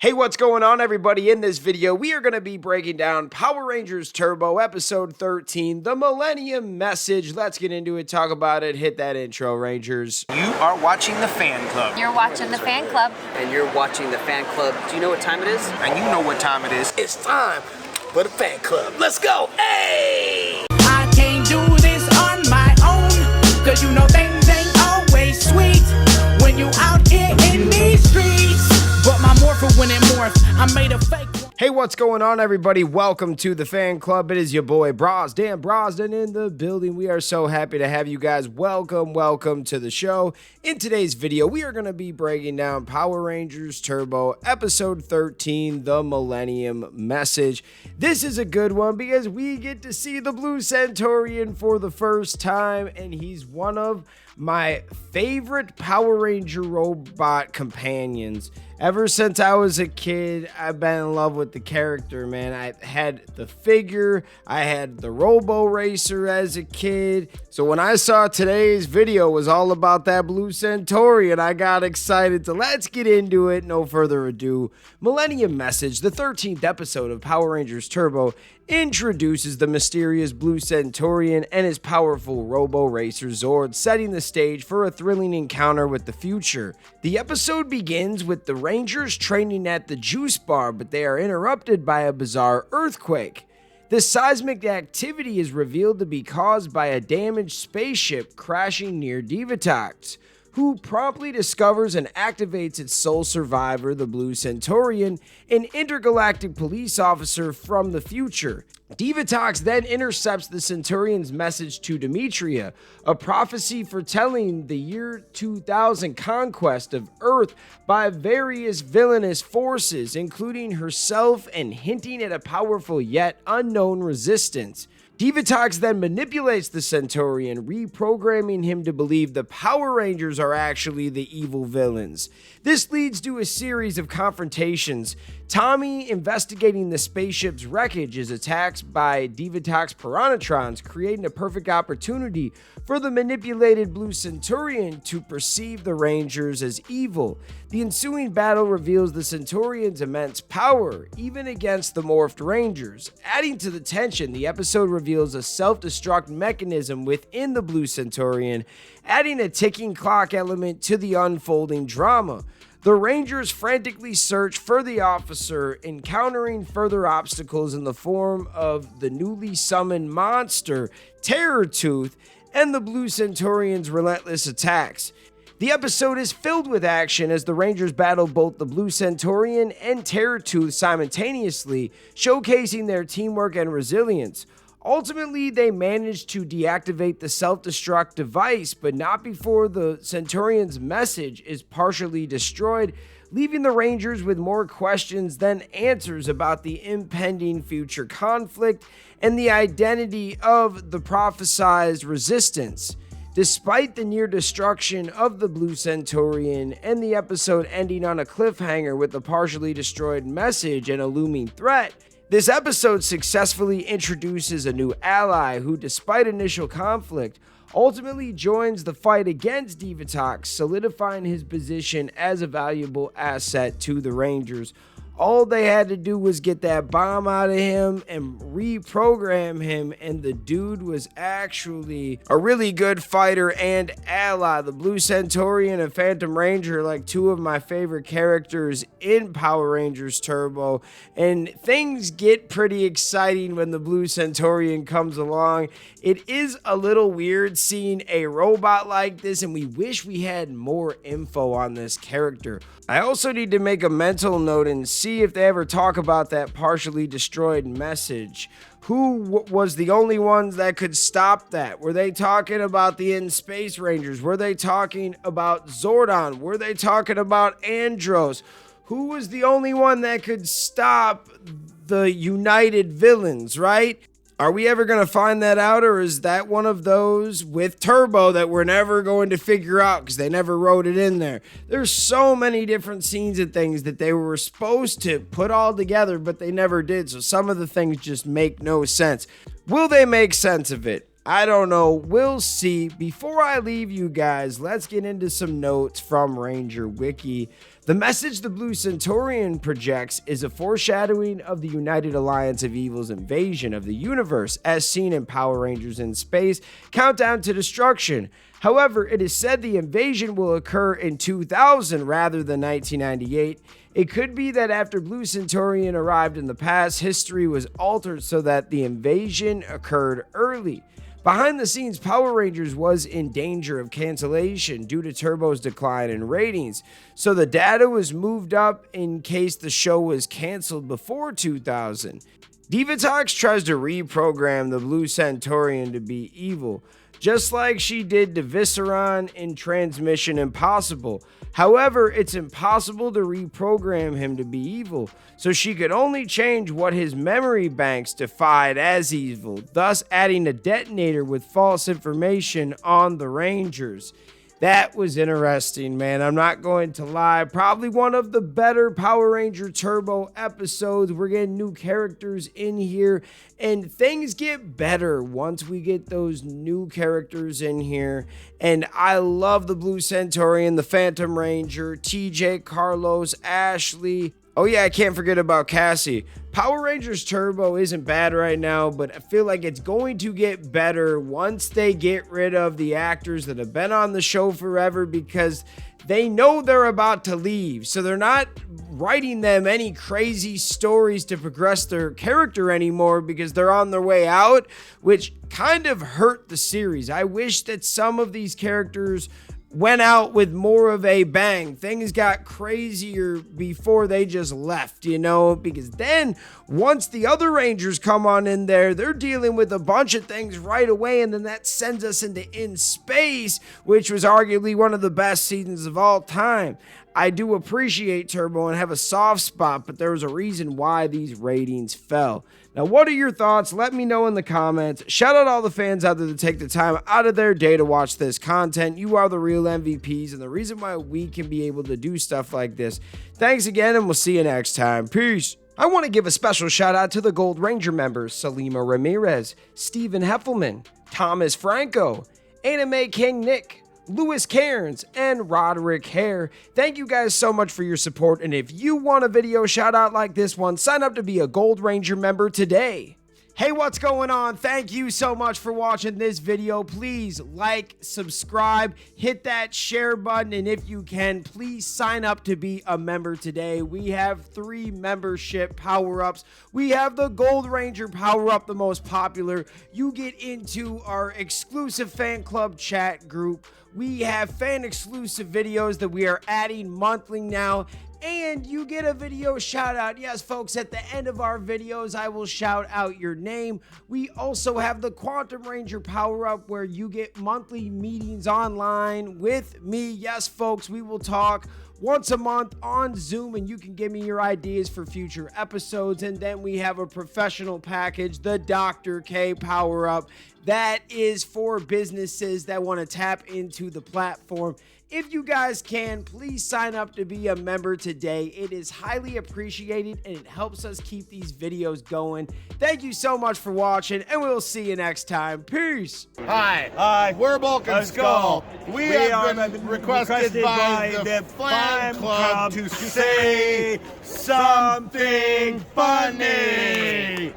Hey, what's going on, everybody? In this video, we are going to be breaking down Power Rangers Turbo Episode 13, the Millennium Message. Let's get into it, talk about it, hit that intro, Rangers. You are watching the Fan Club. You're watching the Fan Club. And you're watching the Fan Club. Do you know what time it is? And you know what time it is. It's time for the Fan Club. Let's go. Hey! I can't do this on my own, cause you know things ain't always sweet when you out here in these streets. But my morpher when it morphed, I made a fake one. Hey, what's going on, everybody? Welcome to the Fan Club. It is your boy Dan Brosden in the building. We are so happy to have you guys. Welcome to the show. In today's video, we are going to be breaking down Power Rangers Turbo Episode 13, the Millennium Message. This is a good one because we get to see the Blue Centaurian for the first time, and he's one of my favorite Power Ranger robot companions. Ever since I was a kid, I've been in love with the character, man. I had the figure, I had the Robo Racer as a kid. So when I saw today's video was all about that Blue Centaurian, I got excited. So let's get into it. No further ado. Millennium Message, the 13th episode of Power Rangers Turbo, introduces the mysterious Blue Centaurian and his powerful Robo Racer Zord, setting the stage for a thrilling encounter with the future. The episode begins with the Rangers training at the juice bar, but they are interrupted by a bizarre earthquake. This seismic activity is revealed to be caused by a damaged spaceship crashing near Divatox, who promptly discovers and activates its sole survivor, the Blue Centaurian, an intergalactic police officer from the future. Divatox then intercepts the Centaurian's message to Demetria, a prophecy foretelling the year 2000 conquest of Earth by various villainous forces, including herself, and hinting at a powerful yet unknown resistance. Divatox then manipulates the Centaurian, reprogramming him to believe the Power Rangers are actually the evil villains. This leads to a series of confrontations. Tommy, investigating the spaceship's wreckage, is attacked by Divatox Piranatrons, creating a perfect opportunity for the manipulated Blue Centaurian to perceive the Rangers as evil. The ensuing battle reveals the Centaurian's immense power, even against the morphed Rangers. Adding to the tension, the episode reveals a self-destruct mechanism within the Blue Centaurian, adding a ticking clock element to the unfolding drama. The Rangers frantically search for the officer, encountering further obstacles in the form of the newly summoned monster, Terror Tooth, and the Blue Centaurian's relentless attacks. The episode is filled with action as the Rangers battle both the Blue Centaurian and Terror Tooth simultaneously, showcasing their teamwork and resilience. Ultimately, they manage to deactivate the self-destruct device, but not before the Centaurian's message is partially destroyed, leaving the Rangers with more questions than answers about the impending future conflict and the identity of the prophesized resistance. Despite the near destruction of the Blue Centaurian and the episode ending on a cliffhanger with a partially destroyed message and a looming threat, this episode successfully introduces a new ally who, despite initial conflict, ultimately joins the fight against Divatox, solidifying his position as a valuable asset to the Rangers. All they had to do was get that bomb out of him and reprogram him, and the dude was actually a really good fighter and ally. The Blue Centaurian and Phantom Ranger are like two of my favorite characters in Power Rangers Turbo, and things get pretty exciting when the Blue Centaurian comes along. It is a little weird seeing a robot like this, and we wish we had more info on this character. I also need to make a mental note and see if they ever talk about that partially destroyed message. Who was the only ones that could stop that? Were they talking about the In-Space Rangers? Were they talking about Zordon? Were they talking about Andros? Who was the only one that could stop the united villains, right? Are we ever going to find that out, or is that one of those with Turbo that we're never going to figure out because they never wrote it in there? There's so many different scenes and things that they were supposed to put all together, but they never did, so some of the things just make no sense. Will they make sense of it? I don't know. We'll see. Before I leave you guys, let's get into some notes from Ranger Wiki. The The message the Blue Centaurian projects is a foreshadowing of the United Alliance of Evil's invasion of the universe, as seen in Power Rangers in Space: Countdown to Destruction. However, it is said the invasion will occur in 2000 rather than 1998. It could be that after Blue Centaurian arrived in the past, history was altered so that the invasion occurred early. Behind the scenes, Power Rangers was in danger of cancellation due to Turbo's decline in ratings, so the data was moved up in case the show was canceled before 2000. Divatox tries to reprogram the Blue Centaurian to be evil, just like she did to Visceron in Transmission Impossible. However, it's impossible to reprogram him to be evil, so she could only change what his memory banks defined as evil, thus adding a detonator with false information on the Rangers. That was interesting, man. I'm not going to lie. Probably one of the better Power Ranger Turbo episodes. We're getting new characters in here, and things get better once we get those new characters in here. And I love the Blue Centaurian, the Phantom Ranger, TJ, Carlos, Ashley. Oh yeah, I can't forget about Cassie. Power Rangers Turbo isn't bad right now, but I feel like it's going to get better once they get rid of the actors that have been on the show forever, because they know they're about to leave. So they're not writing them any crazy stories to progress their character anymore because they're on their way out, which kind of hurt the series. I wish that some of these characters went out with more of a bang. Things got crazier before they just left, you know, because then once the other Rangers come on in there, they're dealing with a bunch of things right away, and then that sends us into In Space, which was arguably one of the best seasons of all time. I do appreciate Turbo and have a soft spot, but there was a reason why these ratings fell. Now, what are your thoughts? Let me know in the comments. Shout out all the fans out there that take the time out of their day to watch this content. You are the real MVPs and the reason why we can be able to do stuff like this. Thanks again, and we'll see you next time. Peace. I want to give a special shout out to the Gold Ranger members: Salima Ramirez, Stephen Heffelman, Thomas Franco, Anime King Nick, Lewis Cairns, and Roderick Hare. Thank you guys so much for your support, and if you want a video shout out like this one, sign up to be a Gold Ranger member today. Hey, what's going on? Thank you so much for watching this video. Please like, subscribe, hit that share button, and if you can, please sign up to be a member today. We have 3 membership power-ups. We have the Gold Ranger power-up, the most popular. You get into our exclusive fan club chat group. We have fan exclusive videos that we are adding monthly now, and you get a video shout out. Yes, folks, at the end of our videos, I will shout out your name. We also have the Quantum Ranger power up, where you get monthly meetings online with me. Yes, folks, we will talk once a month on Zoom, and you can give me your ideas for future episodes. And then we have a professional package, the Dr. K power up. That is for businesses that want to tap into the platform. If you guys can, please sign up to be a member today. It is highly appreciated, and it helps us keep these videos going. Thank you so much for watching, and we'll see you next time. Peace. Hi, we're Bulk and Skull. We have been requested by the fan club to say something funny.